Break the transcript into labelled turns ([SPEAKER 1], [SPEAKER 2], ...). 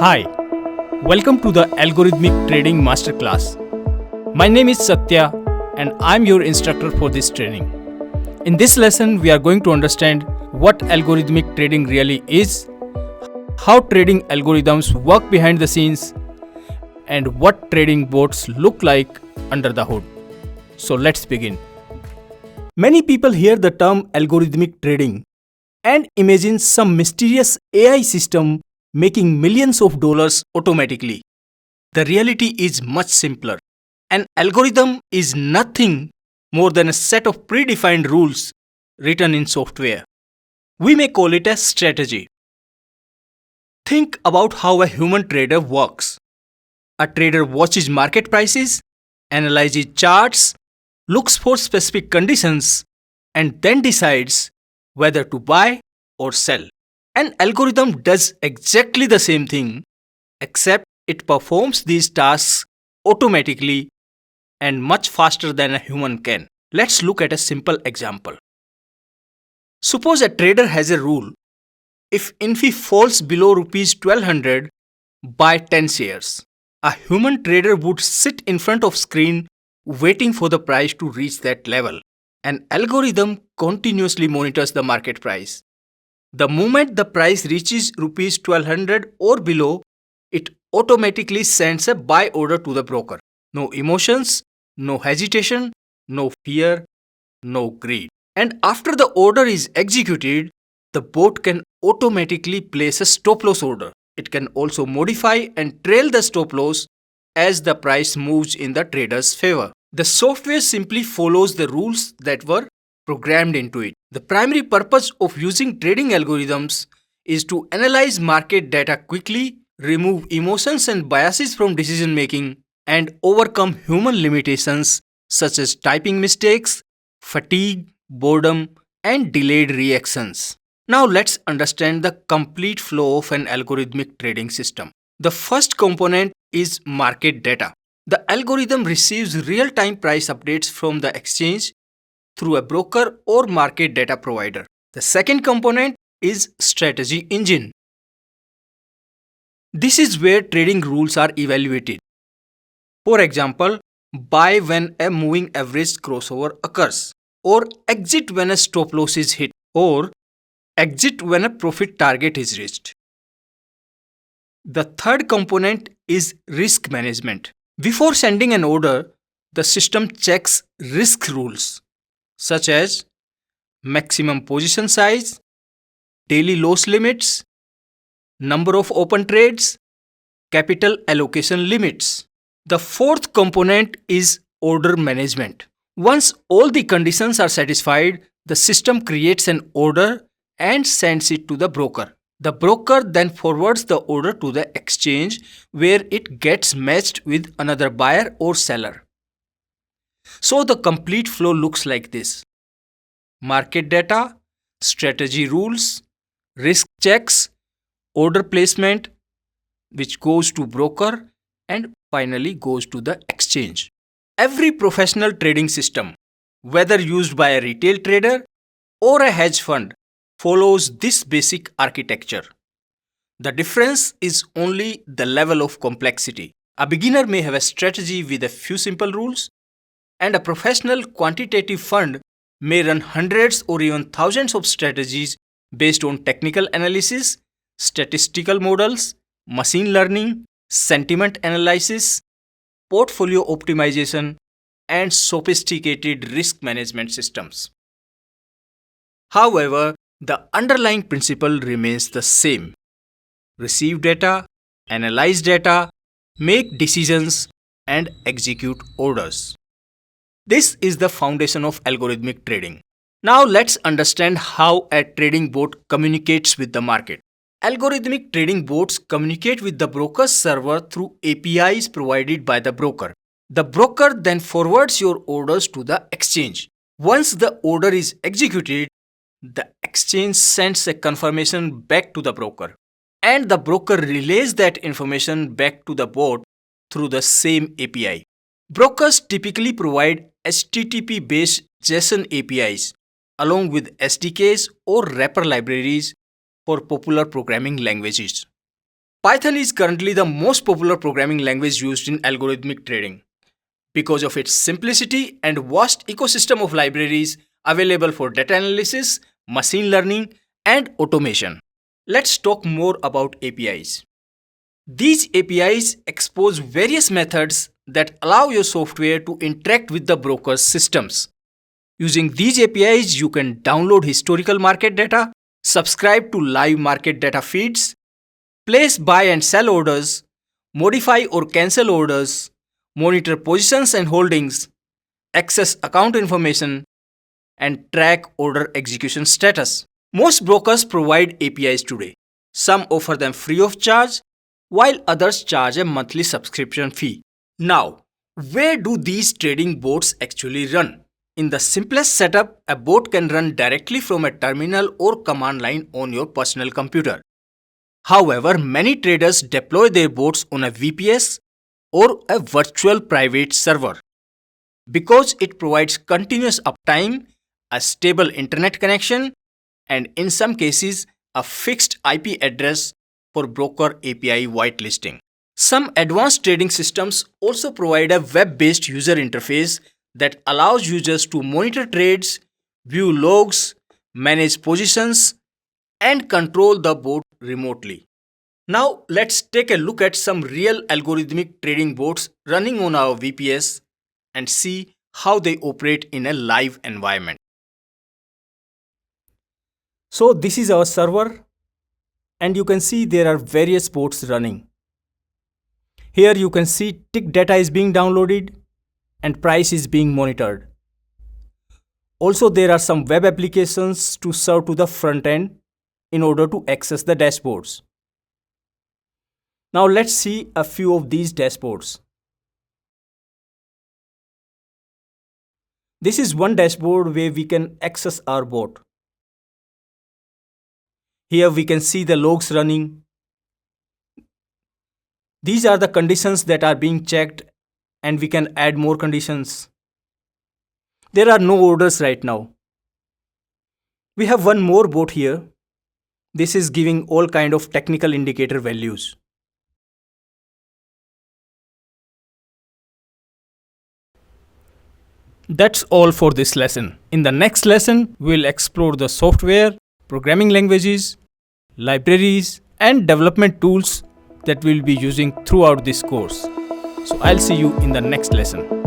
[SPEAKER 1] Hi, welcome to the Algorithmic Trading Masterclass. My name is Satya and I'm your instructor for this training. In this lesson, we are going to understand what algorithmic trading really is, how trading algorithms work behind the scenes, and what trading bots look like under the hood. So let's begin. Many people hear the term algorithmic trading and imagine some mysterious AI system making millions of dollars automatically. The reality is much simpler. An algorithm is nothing more than a set of predefined rules written in software. We may call it a strategy. Think about how a human trader works. A trader watches market prices, analyzes charts, looks for specific conditions, and then decides whether to buy or sell. An algorithm does exactly the same thing, except it performs these tasks automatically and much faster than a human can. Let's look at a simple example. Suppose a trader has a rule. If INFI falls below rupees 1200, buy 10 shares. A human trader would sit in front of screen waiting for the price to reach that level. An algorithm continuously monitors the market price. The moment the price reaches rupees 1200 or below, it automatically sends a buy order to the broker. No emotions, no hesitation, no fear, no greed. And after the order is executed, the bot can automatically place a stop loss order. It can also modify and trail the stop loss as the price moves in the trader's favor. The software simply follows the rules that were programmed into it. The primary purpose of using trading algorithms is to analyze market data quickly, remove emotions and biases from decision making, and overcome human limitations such as typing mistakes, fatigue, boredom, and delayed reactions. Now let's understand the complete flow of an algorithmic trading system. The first component is market data. The algorithm receives real-time price updates from the exchange through a broker or market data provider. The second component is strategy engine. This is where trading rules are evaluated. For example, buy when a moving average crossover occurs, or exit when a stop loss is hit, or exit when a profit target is reached. The third component is risk management. Before sending an order, the system checks risk rules such as maximum position size, daily loss limits, number of open trades, capital allocation limits. The fourth component is order management. Once all the conditions are satisfied, the system creates an order and sends it to the broker. The broker then forwards the order to the exchange where it gets matched with another buyer or seller. So the complete flow looks like this: market data, strategy rules, risk checks, order placement, which goes to broker and finally goes to the exchange. Every professional trading system, whether used by a retail trader or a hedge fund, follows this basic architecture. The difference is only the level of complexity. A beginner may have a strategy with a few simple rules, and a professional quantitative fund may run hundreds or even thousands of strategies based on technical analysis, statistical models, machine learning, sentiment analysis, portfolio optimization, and sophisticated risk management systems. However, the underlying principle remains the same: receive data, analyze data, make decisions, and execute orders. This is the foundation of algorithmic trading. Now let's understand how a trading bot communicates with the market. Algorithmic trading bots communicate with the broker's server through APIs provided by the broker. The broker then forwards your orders to the exchange. Once the order is executed, the exchange sends a confirmation back to the broker, and the broker relays that information back to the bot through the same API. Brokers typically provide HTTP-based JSON APIs along with SDKs or wrapper libraries for popular programming languages. Python is currently the most popular programming language used in algorithmic trading because of its simplicity and vast ecosystem of libraries available for data analysis, machine learning, and automation. Let's talk more about APIs. These APIs expose various methods that allow your software to interact with the broker's systems. Using these APIs, you can download historical market data, subscribe to live market data feeds, place buy and sell orders, modify or cancel orders, monitor positions and holdings, access account information, and track order execution status. Most brokers provide APIs today. Some offer them free of charge, while others charge a monthly subscription fee. Now, where do these trading bots actually run? In the simplest setup, a bot can run directly from a terminal or command line on your personal computer. However, many traders deploy their bots on a VPS or a virtual private server because it provides continuous uptime, a stable internet connection, and in some cases, a fixed IP address for broker API whitelisting. Some advanced trading systems also provide a web-based user interface that allows users to monitor trades, view logs, manage positions, and control the bot remotely. Now let's take a look at some real algorithmic trading bots running on our VPS and see how they operate in a live environment. So this is our server, and you can see there are various bots running. Here you can see tick data is being downloaded and price is being monitored. Also, there are some web applications to serve to the front end in order to access the dashboards. Now let's see a few of these dashboards. This is one dashboard where we can access our bot. Here we can see the logs running. These are the conditions that are being checked, and we can add more conditions. There are no orders right now. We have one more bot here. This is giving all kind of technical indicator values. That's all for this lesson. In the next lesson, we'll explore the software, programming languages, libraries, and development tools that we'll be using throughout this course. So I'll see you in the next lesson.